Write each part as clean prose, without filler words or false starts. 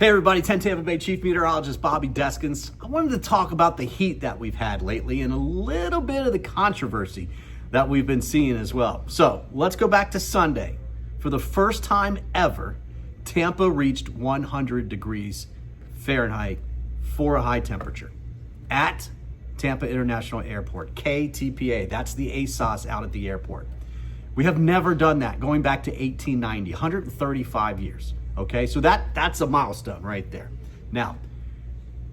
Hey everybody, 10 Tampa Bay Chief Meteorologist Bobby Deskins. I wanted to talk about the heat that we've had lately and a little bit of the controversy that we've been seeing as well. So let's go back to Sunday. For the first time ever, Tampa reached 100 degrees Fahrenheit for a high temperature at Tampa International Airport, KTPA. That's the ASOS out at the airport. We have never done that going back to 1890, 135 years. Okay, so that's a milestone right there. Now,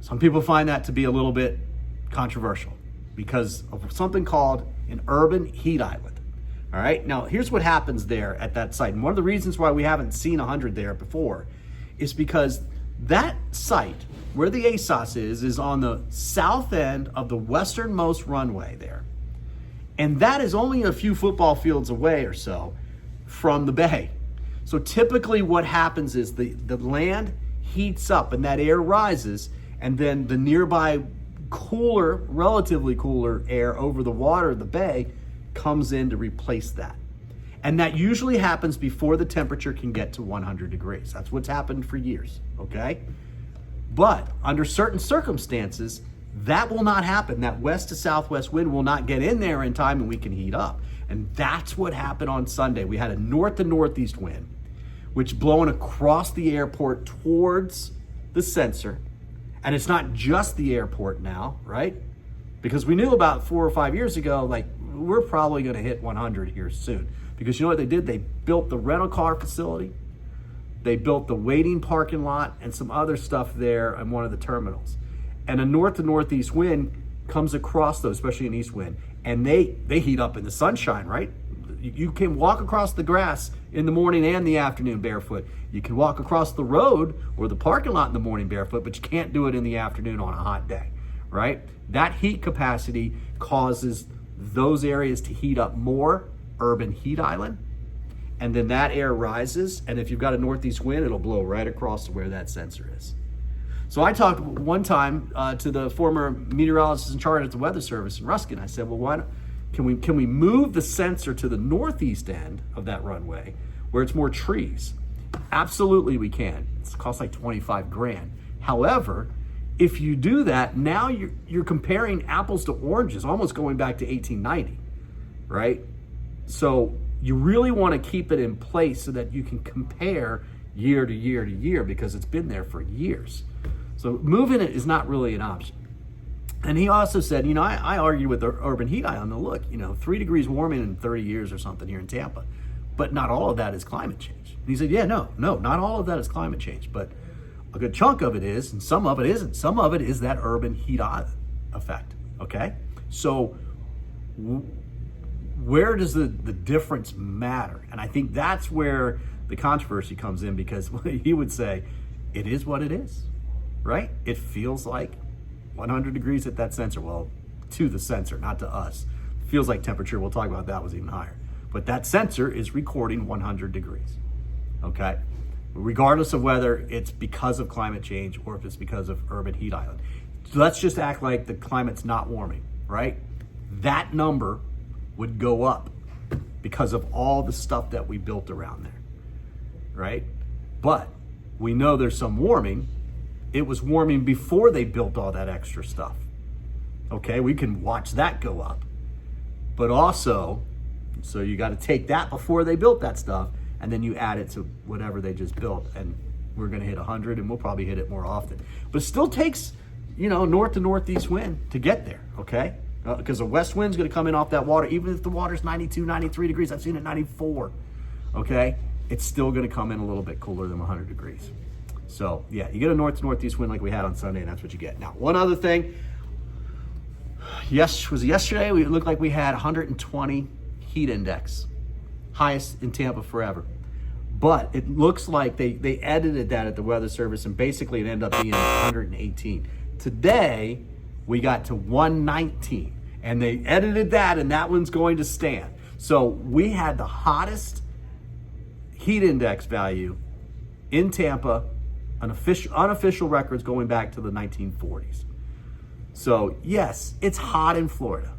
some people find that to be a little bit controversial because of something called an urban heat island. All right, now here's what happens there at that site. And one of the reasons why we haven't seen 100 there before is because that site where the ASOS is on the south end of the westernmost runway there. And that is only a few football fields away or so from the bay. So typically what happens is the land heats up and that air rises, and then the nearby cooler, relatively cooler air over the water of the bay comes in to replace that. And that usually happens before the temperature can get to 100 degrees. That's what's happened for years, okay? But under certain circumstances, that will not happen. That west to southwest wind will not get in there in time and we can heat up. And that's what happened on Sunday. We had a north to northeast wind, which blowing across the airport towards the sensor. And it's not just the airport now, right? Because we knew about 4 or 5 years ago, like, we're probably gonna hit 100 here soon. Because you know what they did? They built the rental car facility, they built the waiting parking lot, and some other stuff there on one of the terminals. And a north to northeast wind comes across those, especially an east wind, and they heat up in the sunshine, right? You can walk across the grass in the morning and the afternoon barefoot. You can walk across the road or the parking lot in the morning barefoot, but you can't do it in the afternoon on a hot day, right? That heat capacity causes those areas to heat up more, urban heat island, and then that air rises, and if you've got a northeast wind, it'll blow right across to where that sensor is. So I talked one time to the former meteorologist in charge at the Weather Service in Ruskin. I said, well, why don't, can we move the sensor to the northeast end of that runway where it's more trees? Absolutely we can. It costs like 25 grand. However, if you do that, now you're comparing apples to oranges, almost going back to 1890, right? So you really want to keep it in place so that you can compare year to year to year because it's been there for years. So moving it is not really an option. And he also said, you know, I argued with the urban heat island. Look, 3 degrees warming in 30 years or something here in Tampa, but not all of that is climate change. And he said, yeah, no, not all of that is climate change, but a good chunk of it is, and some of it isn't. Some of it is that urban heat island effect, okay? So where does the difference matter? And I think that's where the controversy comes in, because he would say, it is what it is, right? It feels like 100 degrees at that sensor. Well, to the sensor, not to us. Feels like temperature, we'll talk about that, was even higher. But that sensor is recording 100 degrees, okay? Regardless of whether it's because of climate change or if it's because of urban heat island. So let's just act like the climate's not warming, right? That number would go up because of all the stuff that we built around there, right? But we know there's some warming. It was warming before they built all that extra stuff. Okay, we can watch that go up. But also, so you got to take that before they built that stuff, and then you add it to whatever they just built, and we're going to hit 100, and we'll probably hit it more often. But it still takes, north to northeast wind to get there, okay? Because the west wind's going to come in off that water, even if the water's 92, 93 degrees. I've seen it 94, okay? It's still going to come in a little bit cooler than 100 degrees. So yeah, you get a north to northeast wind like we had on Sunday, and that's what you get. Now, one other thing, yesterday, it looked like we had 120 heat index, highest in Tampa forever. But it looks like they edited that at the Weather Service, and basically it ended up being 118. Today, we got to 119, and they edited that, and that one's going to stand. So we had the hottest heat index value in Tampa, unofficial records going back to the 1940s. So yes, it's hot in Florida,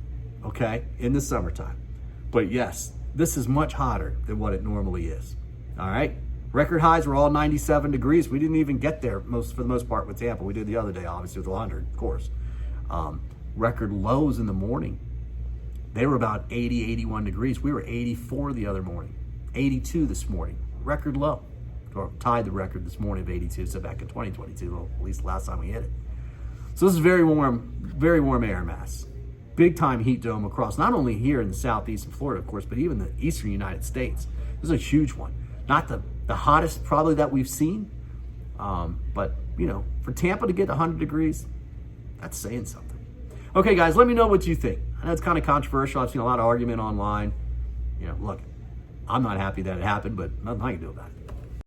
okay, in the summertime. But yes, this is much hotter than what it normally is, all right? Record highs were all 97 degrees. We didn't even get there for the most part with Tampa. We did the other day, obviously, with 100, of course. Record lows in the morning, they were about 80, 81 degrees. We were 84 the other morning, 82 this morning. Record low, or tied the record this morning of 82, so back in 2022, well, at least last time we hit it. So this is very warm air mass. Big time heat dome across, not only here in the southeast of Florida, of course, but even the eastern United States. This is a huge one. Not the hottest probably that we've seen, but you know, for Tampa to get 100 degrees, that's saying something. Okay, guys, let me know what you think. I know it's kind of controversial. I've seen a lot of argument online. You know, look, I'm not happy that it happened, but nothing I can do about it.